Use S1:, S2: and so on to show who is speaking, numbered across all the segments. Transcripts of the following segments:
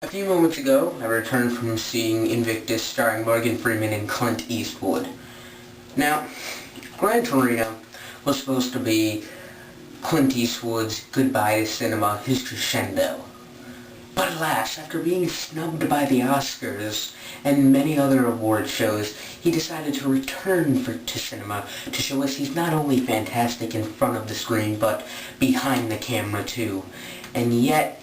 S1: A few moments ago, I returned from seeing Invictus starring Morgan Freeman and Clint Eastwood. Now, Gran Torino was supposed to be Clint Eastwood's goodbye to cinema, his crescendo. But alas, after being snubbed by the Oscars and many other award shows, he decided to return to cinema to show us he's not only fantastic in front of the screen, but behind the camera too. And yet,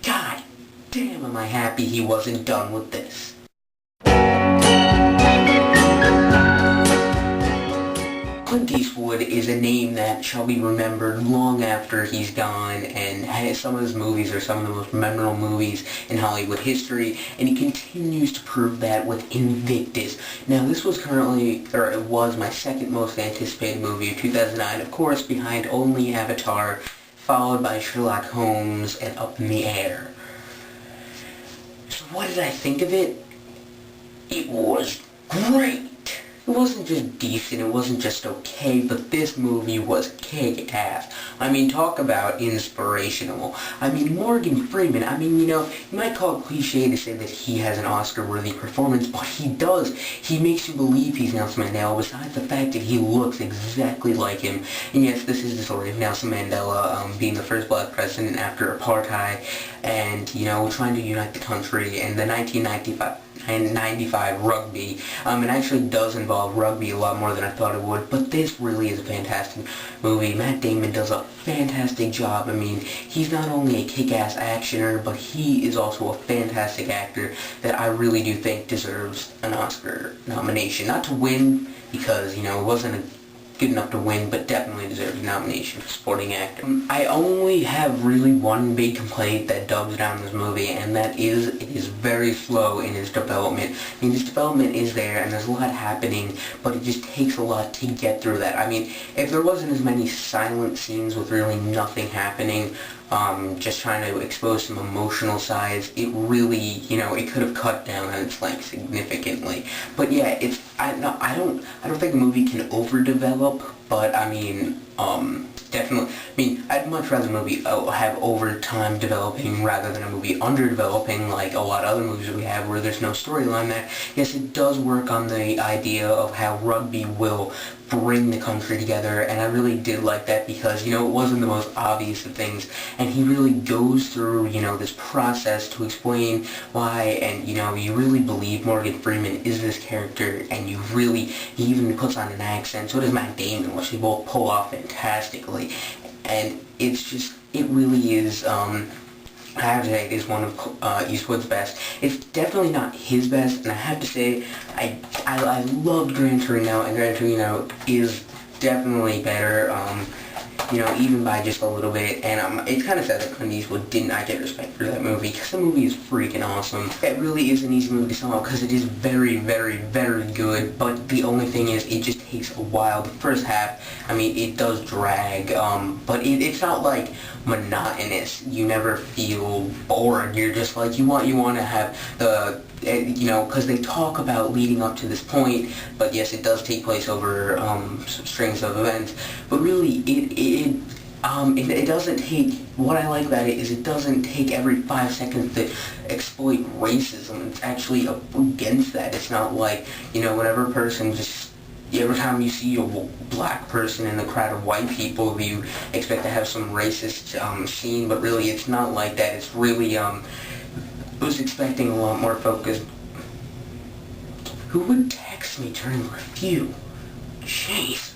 S1: God damn, am I happy he wasn't done with this. Clint Eastwood is a name that shall be remembered long after he's gone, and some of his movies are some of the most memorable movies in Hollywood history, and he continues to prove that with Invictus. Now, this was it was my second most anticipated movie of 2009, of course, behind only Avatar, followed by Sherlock Holmes and Up in the Air. So what did I think of it? It was great. It wasn't just decent, it wasn't just okay, but this movie was kick-ass. I mean, talk about inspirational. I mean, Morgan Freeman, you might call it cliche to say that he has an Oscar-worthy performance, but he does. He makes you believe he's Nelson Mandela, besides the fact that he looks exactly like him. And yes, this is the story of Nelson Mandela being the first black president after apartheid, and, trying to unite the country, and the 1995 rugby. It actually does involve rugby a lot more than I thought it would, but this really is a fantastic movie. Matt Damon does a fantastic job. I mean, he's not only a kick-ass actioner, but he is also a fantastic actor that I really do think deserves an Oscar nomination. Not to win, because, it wasn't good enough to win, but definitely deserves a nomination for supporting actor. I only have really one big complaint that dubs down this movie, and that is it is very slow in its development. I mean, its development is there, and there's a lot happening, but it just takes a lot to get through that. I mean, if there wasn't as many silent scenes with really nothing happening, just trying to expose some emotional sides, it really, it could have cut down on its length significantly. But yeah, I don't think the movie can overdevelop, but definitely, I'd much rather a movie have over time developing rather than a movie underdeveloping like a lot of other movies we have where there's no storyline there. Yes, it does work on the idea of how rugby will bring the country together, and I really did like that because, it wasn't the most obvious of things, and he really goes through, this process to explain why, and, you really believe Morgan Freeman is this character, and he even puts on an accent. So does Matt Damon, which they both pull off fantastically, and it really is, I have to say it is one of Eastwood's best. It's definitely not his best, and I have to say I loved Gran Torino, and Gran Torino is definitely better, even by just a little bit. And it's kind of sad that Clint Eastwood did not get respect for that movie, because the movie is freaking awesome. It really is an easy movie to sum up, because it is very, very, very good, but the only thing is it just takes a while. The first half, it does drag, but it's not like monotonous. You never feel bored. You're just like, you want to have the, because they talk about leading up to this point, but yes, it does take place over some strings of events, but really it doesn't take, what I like about it is it doesn't take every 5 seconds to exploit racism. It's actually against that. It's not like, whenever a person just, every time you see a black person in a crowd of white people, you expect to have some racist scene, but really it's not like that. It's really, I was expecting a lot more focus. Who would text me during review? Jeez,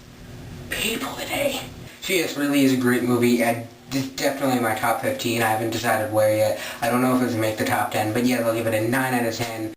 S1: people today. So yes, really is a great movie. It's definitely my top 15. I haven't decided where yet. I don't know if it's going to make the top 10, but yeah, I'll give it a 9 out of 10.